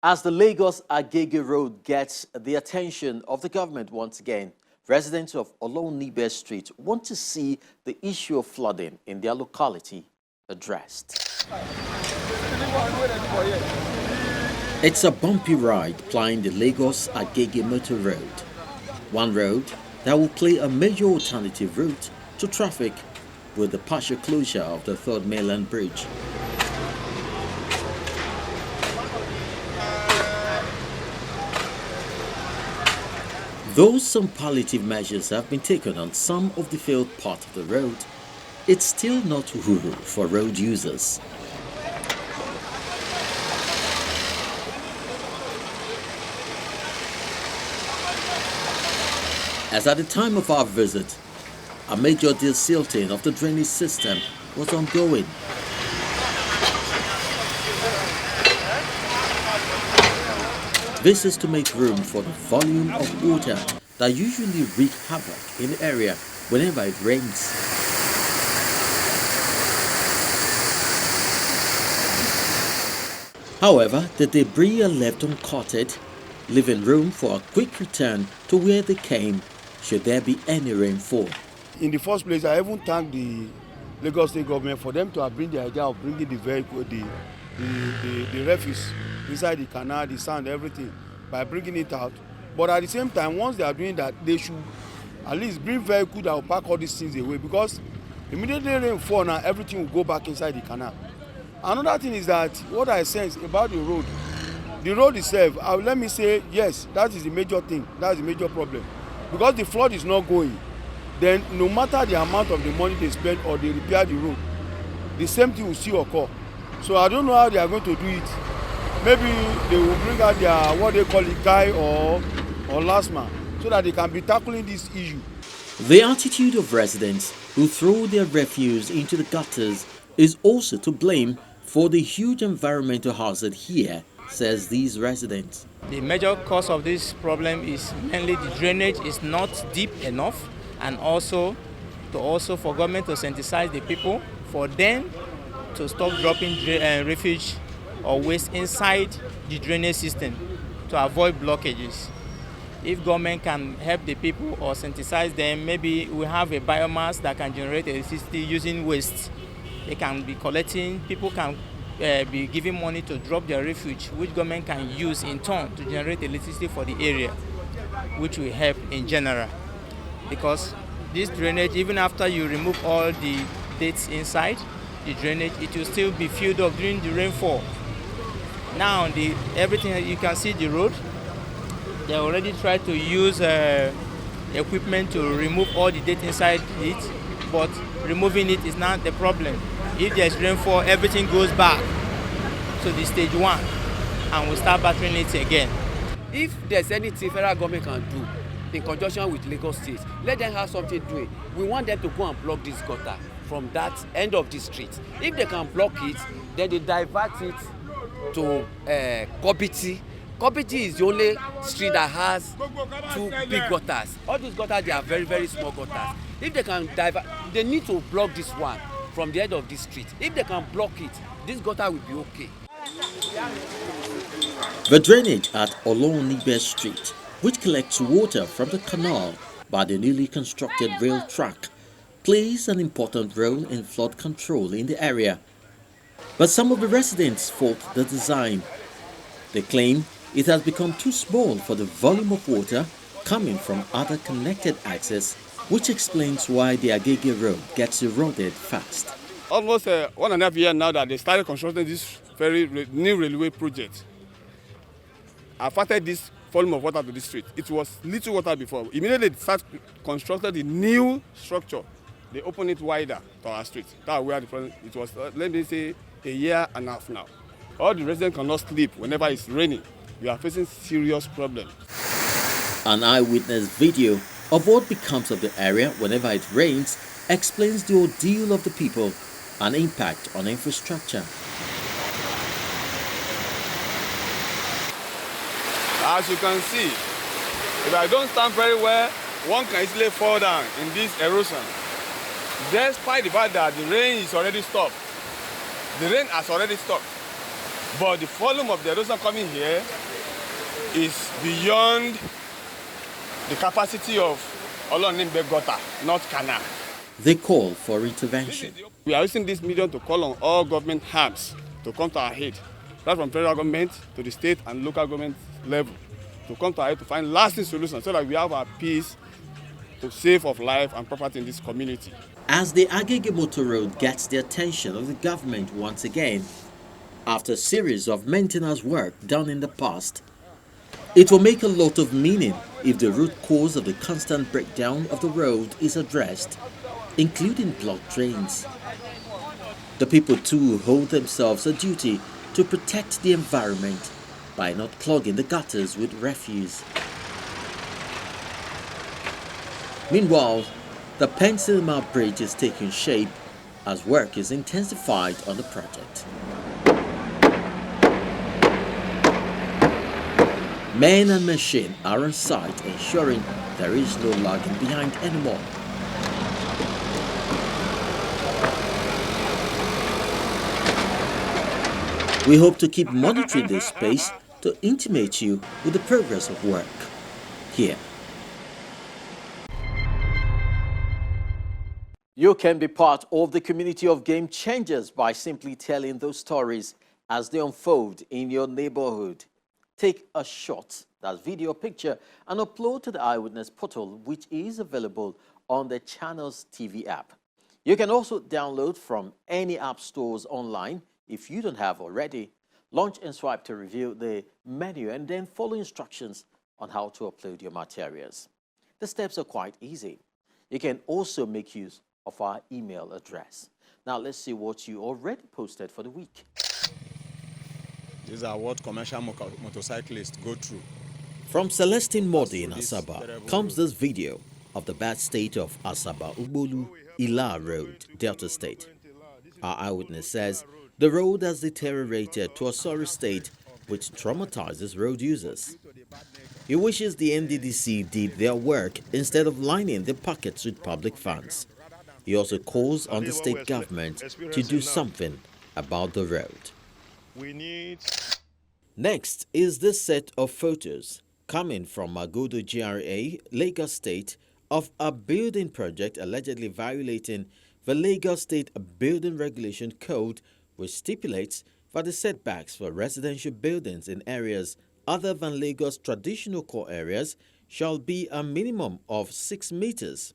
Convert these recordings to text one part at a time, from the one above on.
As the Lagos-Agege road gets the attention of the government once again, residents of Olonibe Street want to see the issue of flooding in their locality addressed. It's a bumpy ride plying the Lagos-Agege motor road, one road that will play a major alternative route to traffic with the partial closure of the Third Mainland Bridge. Though some palliative measures have been taken on some of the failed part of the road, it's still not rural for road users. As at the time of our visit, a major desilting of the drainage system was ongoing. This is to make room for the volume of water that usually wreak havoc in the area whenever it rains. However, the debris are left uncarted, leaving room for a quick return to where they came should there be any rainfall. In the first place, I even thank the Lagos State government for them to have bring the idea of bringing the vehicle, the refuse inside the canal, the sand, everything, by bringing it out. But at the same time, once they are doing that, they should at least bring vehicle that will pack all these things away, because immediately rain fall now, everything will go back inside the canal. Another thing is that what I sense about the road itself, let me say, yes, that is the major thing, that is the major problem. Because the flood is not going, then no matter the amount of the money they spend or they repair the road, the same thing will still occur. So I don't know how they are going to do it. Maybe they will bring out their, what they call it, guy or last man, so that they can be tackling this issue. The attitude of residents who throw their refuse into the gutters is also to blame for the huge environmental hazard here, says these residents. The major cause of this problem is mainly the drainage is not deep enough, and also for government to sensitize the people, for them to stop dropping refuge or waste inside the drainage system to avoid blockages. If government can help the people or sensitize them, maybe we have a biomass that can generate electricity using waste. They can be collecting, people can be giving money to drop their refuge, which government can use in turn to generate electricity for the area, which will help in general. Because this drainage, even after you remove all the dates inside the drainage, it will still be filled up during the rainfall. Now, everything, you can see the road. They already tried to use equipment to remove all the date inside it, but removing it is not the problem. If there's rainfall, everything goes back to the stage one, and we start battering it again. If there's anything federal government can do in conjunction with Lagos State, let them have something doing. We want them to go and block this gutter from that end of the street. If they can block it, then they divert it to Kobiti. Kobiti is the only street that has two big gutters. All these gutters, they are very, very small gutters. If they can divert, they need to block this one from the end of the street. If they can block it, this gutter will be okay. The drainage at Olonibe Street, which collects water from the canal by the newly constructed rail track, plays an important role in flood control in the area. But some of the residents fault the design. They claim it has become too small for the volume of water coming from other connected access, which explains why the Agege road gets eroded fast. Almost 1.5 years now that they started constructing this very new railway project. Affected this volume of water to the street. It was little water before. Immediately they start constructing the new structure. They open it wider to our street. That's where the problem. It was, let me say, a year and a half now. All the residents cannot sleep whenever it's raining. We are facing serious problems. An eyewitness video of what becomes of the area whenever it rains explains the ordeal of the people and impact on infrastructure. As you can see, if I don't stand very well, one can easily fall down in this erosion. Despite the fact that the rain is already stopped. The rain has already stopped. But the volume of the erosion coming here is beyond the capacity of Olonimbe gutter, not canal. They call for intervention. We are using this medium to call on all government arms to come to our aid, right from federal government to the state and local government level, to come to our aid to find lasting solutions so that we have our peace to save of life and property in this community. As the Agege Motor Road gets the attention of the government once again, after a series of maintenance work done in the past, it will make a lot of meaning if the root cause of the constant breakdown of the road is addressed, including blocked drains. The people too hold themselves a duty to protect the environment by not clogging the gutters with refuse. Meanwhile, the Pensilma Bridge is taking shape as work is intensified on the project. Men and machine are on site ensuring there is no lagging behind anymore. We hope to keep monitoring this space to intimate you with the progress of work here. You can be part of the community of game changers by simply telling those stories as they unfold in your neighborhood. Take a shot, that's video or picture, and upload to the Eyewitness portal, which is available on the channel's TV app. You can also download from any app stores online if you don't have already. Launch and swipe to review the menu and then follow instructions on how to upload your materials. The steps are quite easy. You can also make use of our email address. Now let's see what you already posted for the week. These are what commercial motorcyclists go through. From Celestine Modi in Asaba comes this video of the bad state of Asaba Ugbolu Illah Road, Delta State. Our eyewitness says the road has deteriorated to a sorry state which traumatizes road users. He wishes the NDDC did their work instead of lining their pockets with public funds. He also calls on the state government to do something about the road. Next is this set of photos coming from Magodo GRA, Lagos State, of a building project allegedly violating the Lagos State Building Regulation Code, which stipulates that the setbacks for residential buildings in areas other than Lagos' traditional core areas shall be a minimum of 6 meters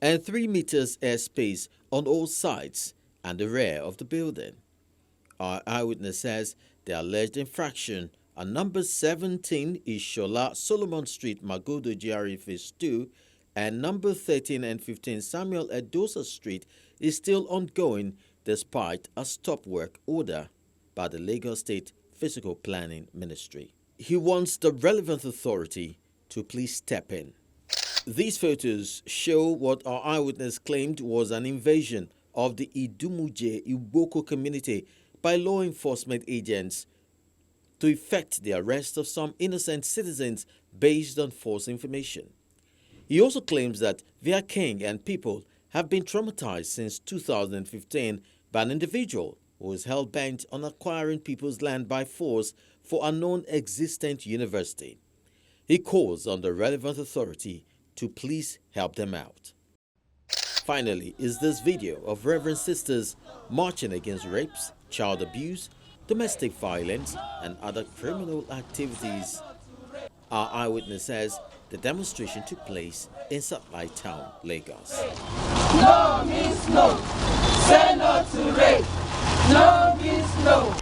and 3 meters airspace on all sides and the rear of the building. Our eyewitness says the alleged infraction on number 17 Ishola Solomon Street, Magodo GRA Phase 2, and number 13 and 15 Samuel Edosa Street is still ongoing despite a stop work order by the Lagos State Physical Planning Ministry. He wants the relevant authority to please step in. These photos show what our eyewitness claimed was an invasion of the Idumuje Ugboko community by law enforcement agents to effect the arrest of some innocent citizens based on false information. He also claims that their king and people have been traumatized since 2015 by an individual who is hell-bent on acquiring people's land by force for a non-existent university. He calls on the relevant authority to please help them out. Finally is this video of Reverend sisters marching against rapes, child abuse, domestic violence, and other criminal activities. Our eyewitness says the demonstration took place in Satellite Town, Lagos. No means no. Say no to rape. No means no.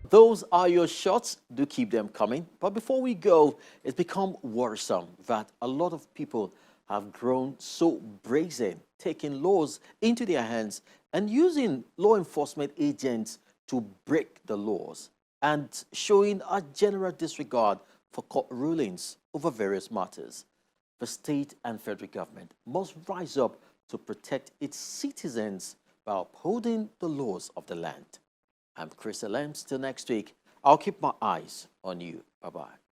Those are your shots. Do keep them coming. But before we go, it's become worrisome that a lot of people have grown so brazen, taking laws into their hands and using law enforcement agents to break the laws and showing a general disregard for court rulings over various matters. The state and federal government must rise up to protect its citizens by upholding the laws of the land. I'm Chris Alems. Till next week, I'll keep my eyes on you. Bye-bye.